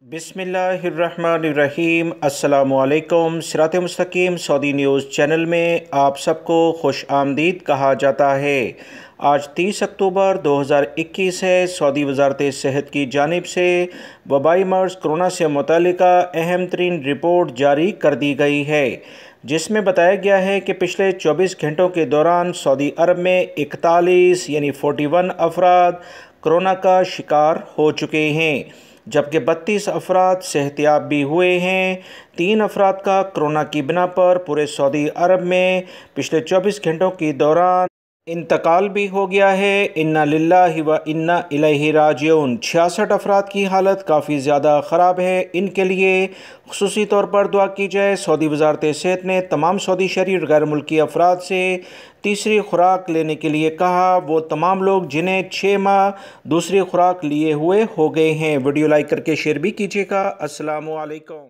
बिस्मिल्लाहिर्रहमानिर्रहीम। अस्सलामुअलैकुम। सिरात.e.मustaqeem Saudi news channel में आप सबको खुश आमदीद कहा जाता है। आज 30 अक्टूबर 2021 है। सऊदी वज़ारत सेहत की जानिब से वबाई मर्ज़ कोरोना से मुतालिका अहम तरीन रिपोर्ट जारी कर दी गई है, जिसमें बताया गया है कि पिछले 24 घंटों के दौरान सऊदी अरब में 41 यानी 41 अफराद कोरोना का शिकार हो चुके हैं, जबकि 32 अफराद सेहतियाब भी हुए हैं। 3 अफराद का कोरोना की बिना पर पूरे सऊदी अरब में पिछले 24 घंटों के दौरान इंतकाल भी हो गया है। इन्ना लिल्लाहि व इन्ना इलैहि राजिऊन। 66 अफराद की हालत काफ़ी ज़्यादा ख़राब है। इनके लिए खुसूसी तौर पर दुआ की जाए। सऊदी वज़ारत सेहत ने तमाम सऊदी शहरी और गैर मुल्की अफराद से तीसरी खुराक लेने के लिए कहा। वो तमाम लोग जिन्हें 6 माह दूसरी खुराक लिए हुए हो गए हैं। वीडियो लाइक करके शेयर भी कीजिएगा। अस्सलामु अलैकुम।